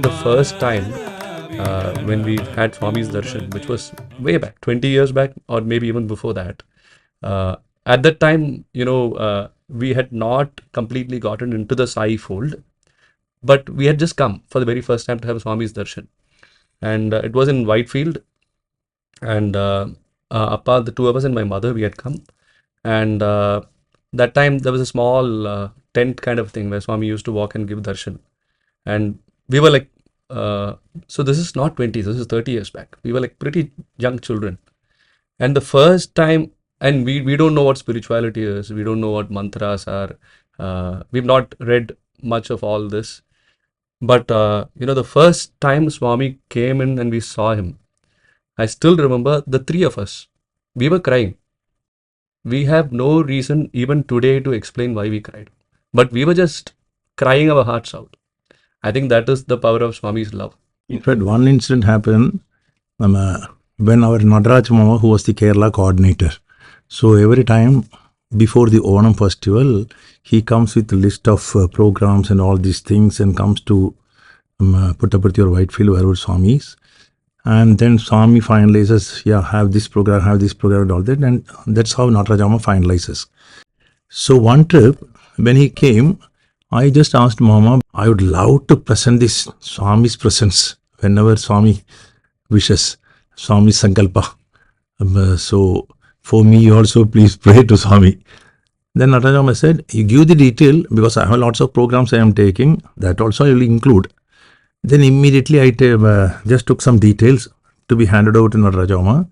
the first time when we had Swami's darshan, which was way back, 20 years back, or maybe even before that. At that time, we had not completely gotten into the Sai fold, but we had just come for the very first time to have Swami's darshan. And it was in Whitefield. And Appa, the two of us and my mother, we had come. And that time there was a small tent kind of thing where Swami used to walk and give darshan. And we were like, so this is not 20, this is 30 years back. We were like pretty young children. And the first time, and we don't know what spirituality is, we don't know what mantras are, we've not read much of all this. But, the first time Swami came in and we saw him, I still remember the three of us, we were crying. We have no reason even today to explain why we cried. But we were just crying our hearts out. I think that is the power of Swami's love. In fact, one incident happened when our Nataraj Mama, who was the Kerala coordinator. So every time before the Onam festival, he comes with a list of programs and all these things and comes to Puttaparthi or Whitefield, wherever Swami is. And then Swami finalizes, have this program and all that. And that's how Nataraj Mama finalizes. So one trip, when he came, I just asked Mama, I would love to present this Swami's presence whenever Swami wishes, Swami's Sankalpa. So for me also, please pray to Swami. Then Nataraj Mama said, you give the detail because I have lots of programs I am taking, that also I will include. Then immediately I just took some details to be handed over to Nataraj Mama.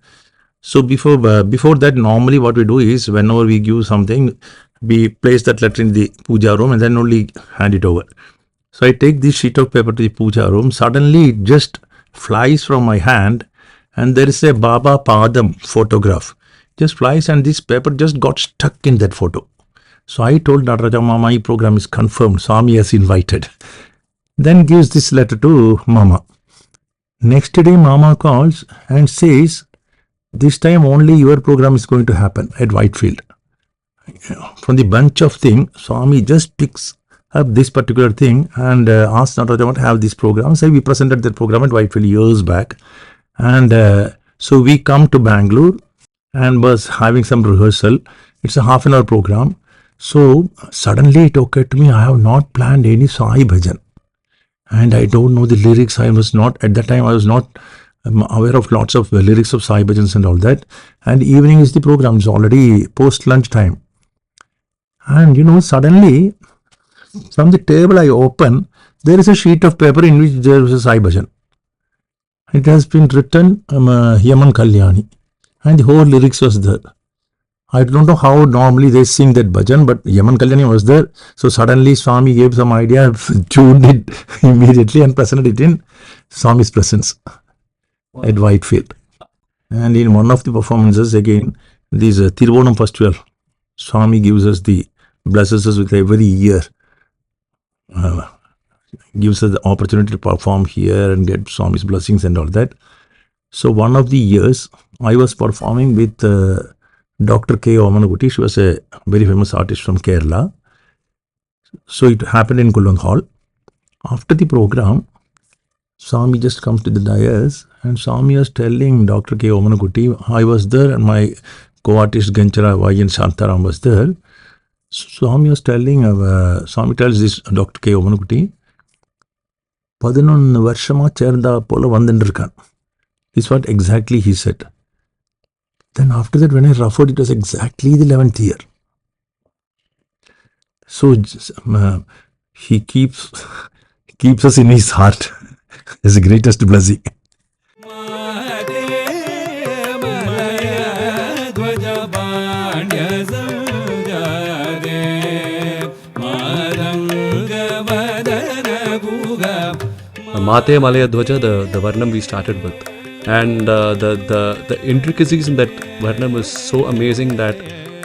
So before that, normally what we do is whenever we give something, we place that letter in the puja room and then only hand it over. So I take this sheet of paper to the puja room. Suddenly it just flies from my hand and there is a Baba Padam photograph. Just flies and this paper just got stuck in that photo. So I told Nataraja Mama, my program is confirmed. Swami has invited. Then gives this letter to Mama. Next day Mama calls and says, this time only your program is going to happen at Whitefield. From the bunch of things, Swami just picks up this particular thing and asks Nataraja Mama to have this program. So we presented that program at Whitefield years back. And so we come to Bangalore and was having some rehearsal. It's a half an hour program. So suddenly it occurred to me, I have not planned any Sai bhajan. And I don't know the lyrics. At that time I was not aware of lots of lyrics of Sai bhajans and all that. And evening is the program. It's already post lunch time. And suddenly from the table I open, there is a sheet of paper in which there is a Sai bhajan. It has been written Yaman Kalyani. And the whole lyrics was there. I don't know how normally they sing that bhajan, but Yaman Kalyani was there. So suddenly Swami gave some idea, tuned it immediately and presented it in Swami's presence at Whitefield. And in one of the performances, again, this Tiruvonam festival, Swami gives us blesses us with every year, gives us the opportunity to perform here and get Swami's blessings and all that. So one of the years, I was performing with Dr. K. Omanagutti. She was a very famous artist from Kerala. So it happened in Kulwant Hall. After the program, Swami just comes to the dais and Swami was telling Dr. K. Omanagutti, I was there and my co-artist Ganchara Vayan Shantaram was there. Swami was telling, Swami tells this Dr. K. Omanagutti, 11 வருஷமா சேர்ந்தா போல வந்துருக்கான். This is what exactly he said. Then after that, when I referred, it was exactly the 11th year. So he keeps us in his heart as the greatest blessing. Mate Malaya Dvaja, the Varnam we started with. And the intricacies in that Varnam is so amazing that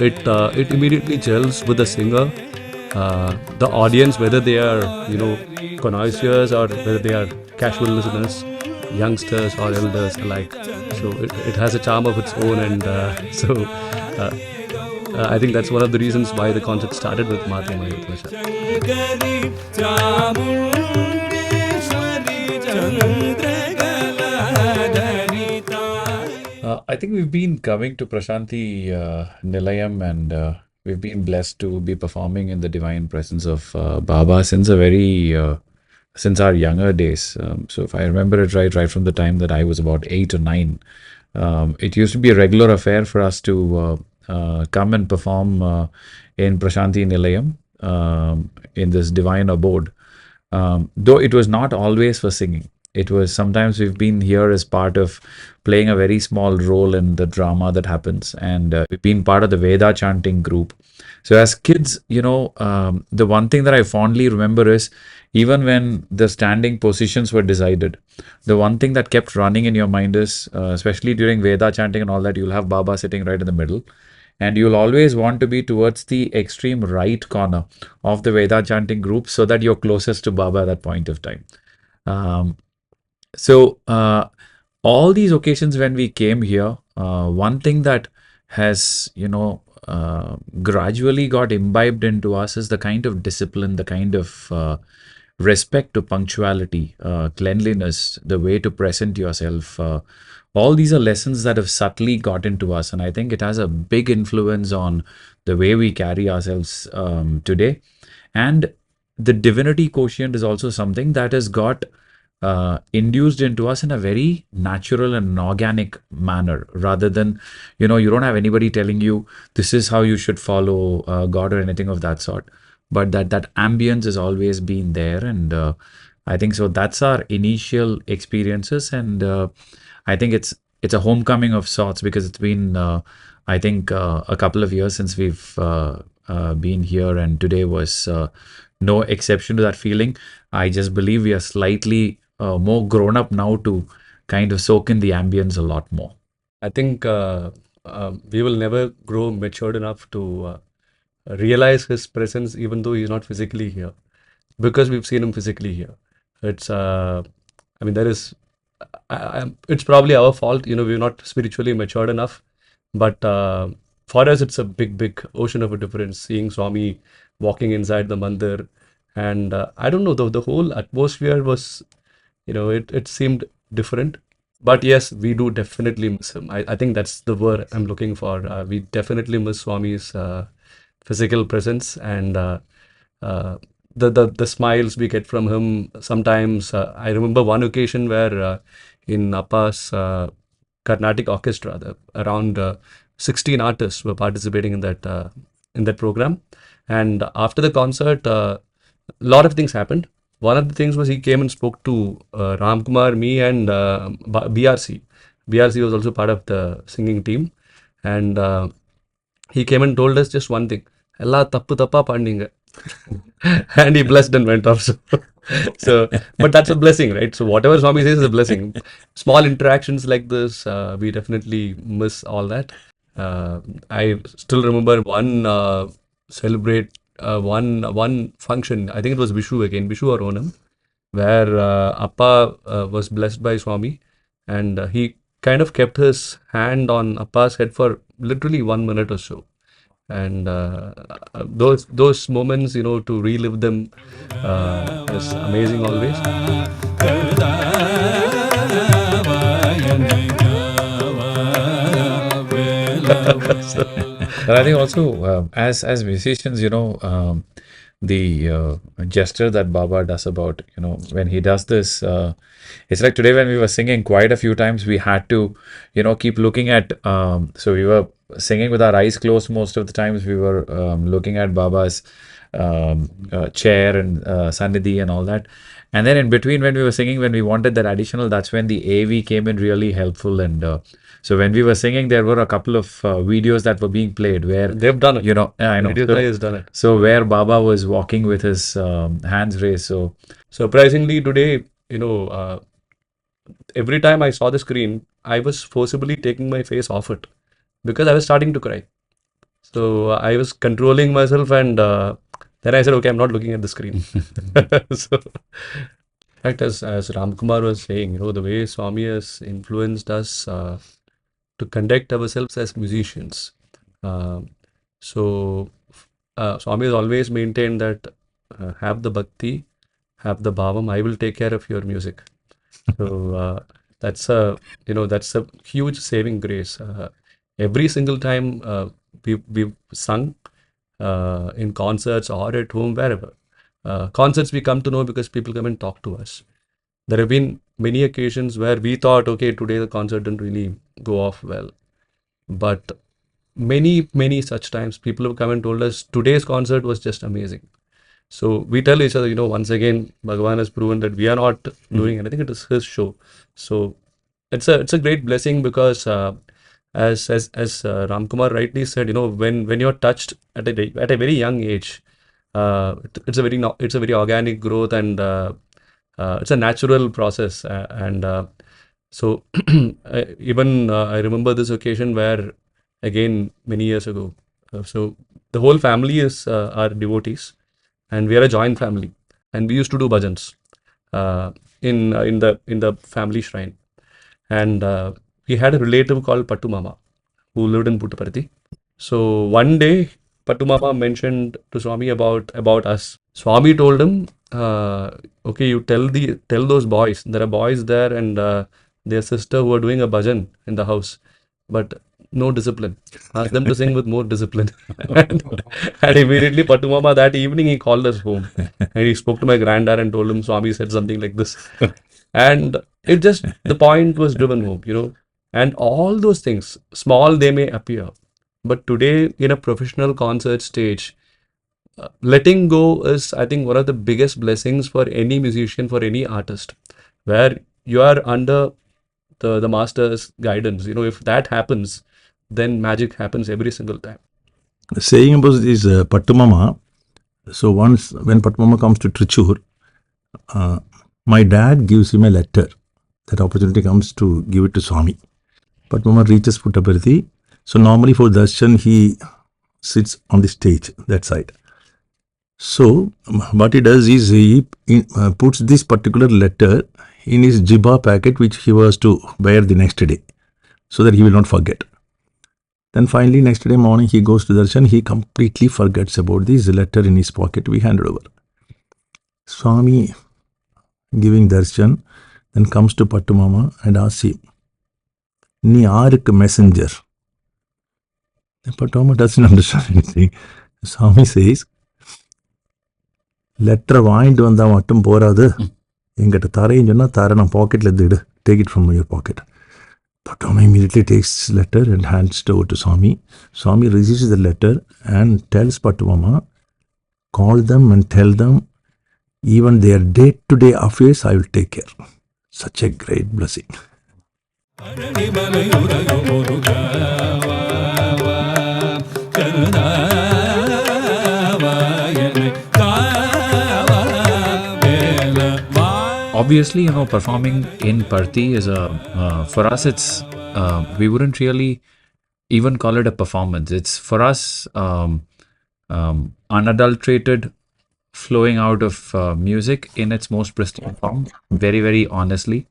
it immediately gels with the singer, the audience, whether they are connoisseurs or whether they are casual listeners, youngsters or elders alike. So it has a charm of its own, and I think that's one of the reasons why the concert started with Mate Malaya Dvaja. think we've been coming to Prasanthi Nilayam, and we've been blessed to be performing in the Divine Presence of Baba since a very since our younger days. So if I remember it right from the time that I was about 8 or 9, it used to be a regular affair for us to come and perform in Prasanthi Nilayam, in this divine abode. Though it was not always for singing. It was sometimes we've been here as part of playing a very small role in the drama that happens, and we've been part of the Veda chanting group. So as kids, the one thing that I fondly remember is even when the standing positions were decided, the one thing that kept running in your mind is, especially during Veda chanting and all that, you'll have Baba sitting right in the middle. And you'll always want to be towards the extreme right corner of the Veda chanting group so that you're closest to Baba at that point of time. Um, so all these occasions when we came here, one thing that has gradually got imbibed into us is the kind of discipline, the kind of respect to punctuality, cleanliness, the way to present yourself. All these are lessons that have subtly got into us, and I think it has a big influence on the way we carry ourselves today. And the divinity quotient is also something that has got induced into us in a very natural and organic manner, rather than, you don't have anybody telling you this is how you should follow God or anything of that sort. But that ambience has always been there, and I think so. That's our initial experiences, and I think it's a homecoming of sorts, because it's been I think a couple of years since we've been here, and today was no exception to that feeling. I just believe we are slightly more grown up now to kind of soak in the ambience a lot more. I think we will never grow matured enough to realize his presence, even though he's not physically here, because we've seen him physically here. It's, I mean, there is, it's probably our fault, we're not spiritually matured enough. But for us, it's a big ocean of a difference seeing Swami walking inside the mandir. And I don't know, the whole atmosphere was, it seemed different. But yes, we do definitely miss him. I think that's the word I'm looking for. We definitely miss Swami's physical presence, and the smiles we get from him. Sometimes I remember one occasion where in Appa's Carnatic orchestra, around 16 artists were participating in that program, and after the concert, a lot of things happened. One of the things was he came and spoke to Ramkumar, me, and BRC. BRC was also part of the singing team, and he came and told us just one thing: "Ella tappu tappa pandinga," and he blessed and went off. So, but that's a blessing, right? So whatever Swami says is a blessing. Small interactions like this, we definitely miss all that. I still remember one one function. I think it was Vishu again, Vishu or Onam, where Appa was blessed by Swami, and he kind of kept his hand on Appa's head for literally 1 minute or so. And those moments, to relive them is amazing always. But I think also, as musicians, the gesture that Baba does about, when he does this, it's like today when we were singing quite a few times, we had to, keep looking at, so we were singing with our eyes closed most of the times. We were looking at Baba's chair and Sannidhi and all that. And then in between, when we were singing, when we wanted that additional, that's when the AV came in really helpful. And so when we were singing, there were a couple of videos that were being played where They've done it. I know. Radio Sai has done it. So where Baba was walking with his hands raised. So surprisingly today, every time I saw the screen, I was forcibly taking my face off it because I was starting to cry. So I was controlling myself, and then I said, okay, I'm not looking at the screen. So, in fact, as Ramkumar was saying, the way Swami has influenced us to conduct ourselves as musicians. So Swami has always maintained that have the bhakti, have the bhavam, I will take care of your music. So That's that's a huge saving grace. Every single time we've sung in concerts or at home, wherever. Concerts we come to know because people come and talk to us. There have been many occasions where we thought, okay, today the concert didn't really go off well. But many such times people have come and told us today's concert was just amazing. So we tell each other, once again, Bhagavan has proven that we are not doing anything. It is his show. So it's a great blessing because as Ramkumar rightly said, when you're touched at a very young age, it's a very organic growth, and it's a natural process. And so even I remember this occasion where, again, many years ago, so the whole family is our devotees, and we are a joint family, and we used to do bhajans in the family shrine, and we had a relative called Pattu Mama who lived in Puttaparthi. So one day, Pattu Mama mentioned to Swami about us. Swami told him, "Okay, you tell those boys. There are boys there, and their sister who are doing a bhajan in the house, but no discipline. Ask them to sing with more discipline." and immediately, Pattu Mama that evening he called us home, and he spoke to my granddad and told him Swami said something like this, and the point was driven home. And all those things, small they may appear, but today in a professional concert stage, letting go is, I think, one of the biggest blessings for any musician, for any artist, where you are under the master's guidance. If that happens, then magic happens every single time. Saying about this Pattu Mama, so once when Pattu Mama comes to Trichur, my dad gives him a letter. That opportunity comes to give it to Swami. Pattu Mama reaches Puttaparthi. So normally for darshan, he sits on the stage, that side. So what he does is he puts this particular letter in his jibba packet, which he was to wear the next day, so that he will not forget. Then finally next day morning he goes to darshan, he completely forgets about this letter in his pocket. We handed over. Swami giving darshan, then comes to Pattu Mama and asks him, "Ni yaarukku messenger?" Then Pattu Mama doesn't understand anything. Swami says, "லெட்டரை வாங்கிட்டு வந்தால் மட்டும் போகாது, எங்கிட்ட தரேன்னு சொன்னால் தர, நான் பாக்கெட்டில் இருந்து எடு, take it from your packet." Pattu Mama immediately takes the letter and hands it over to Swami. Swami receives the letter and tells Pattu Mama, "Call them and tell them even their day-to-day affairs I will take care." Such a great blessing. Obviously, performing in Parthi is for us, it's, we wouldn't really even call it a performance. It's for us unadulterated flowing out of music in its most pristine form, very, very honestly.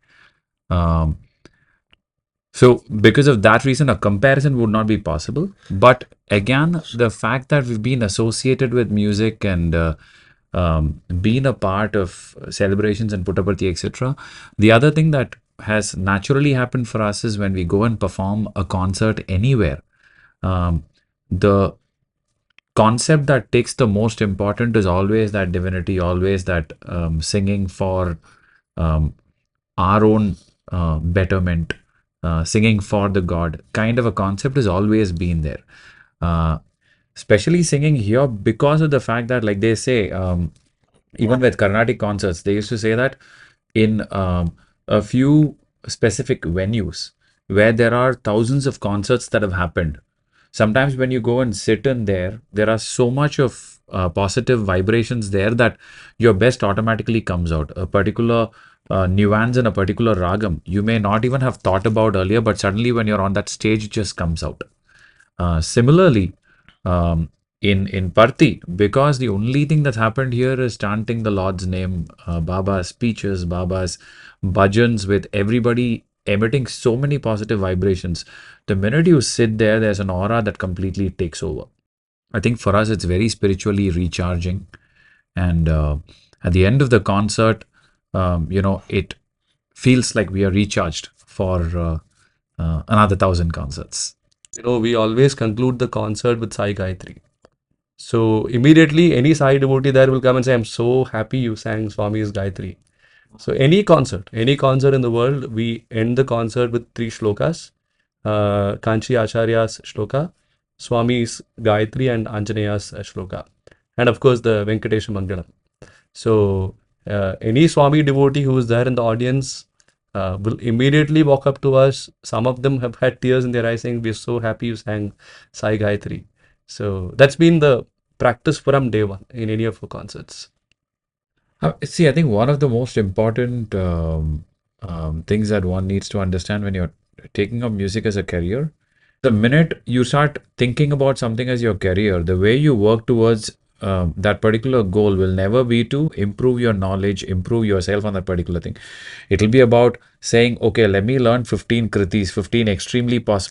So because of that reason, a comparison would not be possible. But again, the fact that we've been associated with music and been a part of celebrations and Puttaparthi, etc. The other thing that has naturally happened for us is when we go and perform a concert anywhere, the concept that takes the most important is always that divinity, always that singing for our own betterment, singing for the God kind of a concept has always been there. Especially singing here because of the fact that, like they say, even with Carnatic concerts, they used to say that in a few specific venues where there are thousands of concerts that have happened, sometimes when you go and sit in there are so much of positive vibrations there that your best automatically comes out. A particular nuance in a particular ragam you may not even have thought about earlier, but suddenly when you're on that stage, it just comes out. Similarly, in Parthi, because the only thing that's happened here is chanting the Lord's name, Baba's speeches, Baba's bhajans, with everybody emitting so many positive vibrations. The minute you sit there, there's an aura that completely takes over. I think for us, it's very spiritually recharging. And at the end of the concert, it feels like we are recharged for another 1,000 concerts? We always conclude the concert with Sai Gayatri. So immediately any Sai devotee there will come and say, I'm so happy you sang Swami's Gayatri. So any concert in the world, we end the concert with three shlokas. Kanchi Acharya's shloka, Swami's Gayatri and Anjaneya's shloka. And of course the Venkatesha Mangalam. So any Swami devotee who is there in the audience will immediately walk up to us. Some of them have had tears in their eyes saying, we're so happy you sang Sai Gayatri. So that's been the practice from day one in any of our concerts. See, I think one of the most important things that one needs to understand when you're taking up music as a career, the minute you start thinking about something as your career, the way you work towards that particular goal will never be to improve your knowledge, improve yourself on that particular thing. It'll be about saying, okay, let me learn 15 kritis, 15 extremely popular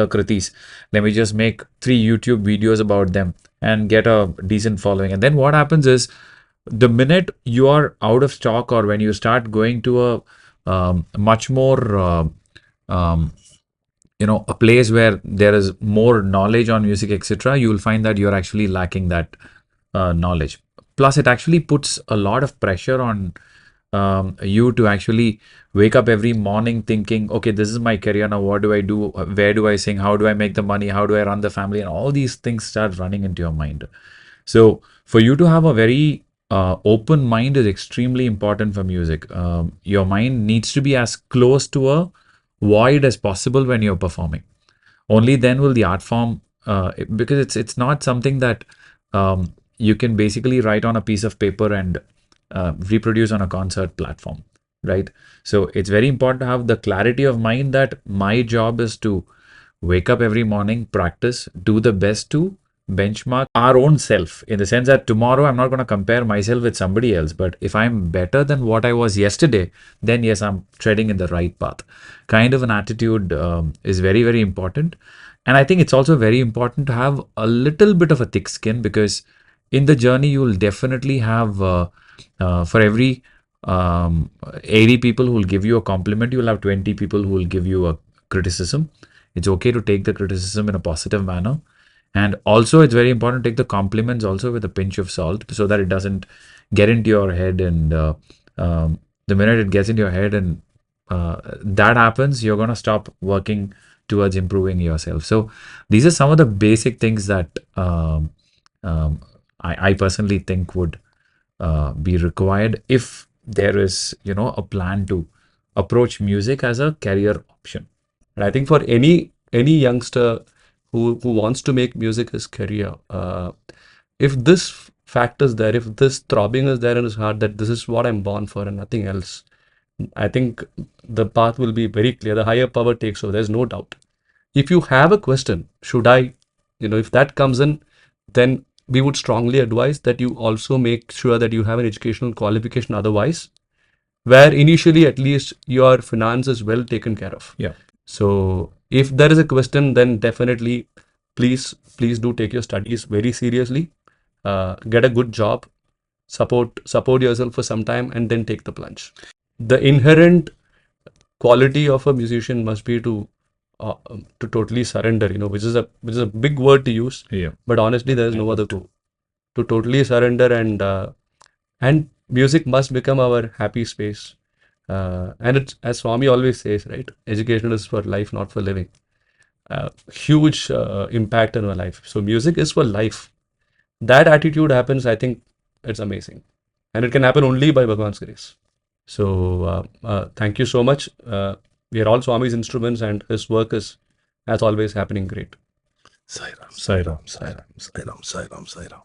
kritis. Let me just make 3 YouTube videos about them and get a decent following. And then what happens is, the minute you are out of stock, or when you start going to a much more a place where there is more knowledge on music, etc., you will find that you're actually lacking that knowledge. Plus, it actually puts a lot of pressure on you to actually wake up every morning thinking, okay, this is my career now, what do I do, where do I sing, how do I make the money, how do I run the family, and all these things start running into your mind. So for you to have a very open mind is extremely important for music. Your mind needs to be as close to a void as possible when you're performing. Only then will the art form, because it's not something that you can basically write on a piece of paper and reproduce on a concert platform, right? So it's very important to have the clarity of mind that my job is to wake up every morning, practice, do the best to benchmark our own self, in the sense that tomorrow I'm not going to compare myself with somebody else, but if I'm better than what I was yesterday, then yes, I'm treading in the right path. Kind of an attitude is very, very important. And I think it's also very important to have a little bit of a thick skin, because in the journey you will definitely have for every 80 people who will give you a compliment, you will have 20 people who will give you a criticism. It's okay to take the criticism in a positive manner. And also, it's very important to take the compliments also with a pinch of salt, so that it doesn't get into your head. And the minute it gets into your head and that happens, you're going to stop working towards improving yourself. So these are some of the basic things that I personally think would be required if there is, a plan to approach music as a career option. And I think for any youngster who wants to make music his career, if this fact is there, if this throbbing is there in his heart that this is what I'm born for and nothing else, I think the path will be very clear. The higher power takes over. There's no doubt. If you have a question, should I, if that comes in, then we would strongly advise that you also make sure that you have an educational qualification otherwise, where initially at least your finance is well taken care of. Yeah. So if there is a question, then definitely please do take your studies very seriously. Get a good job, support yourself for some time, and then take the plunge. The inherent quality of a musician must be to totally surrender, which is a big word to use. Yeah. But honestly, there is no other to totally surrender, and music must become our happy space. And it's, as Swami always says, right? Education is for life, not for living. Huge impact on our life. So music is for life. That attitude happens, I think it's amazing. And it can happen only by Bhagwan's grace. So thank you so much. We are all Swami's instruments, and his work is, as always, happening great. Sai Ram, Sai Ram, Sai Ram, Sai Ram, Sai Ram, Sai Ram.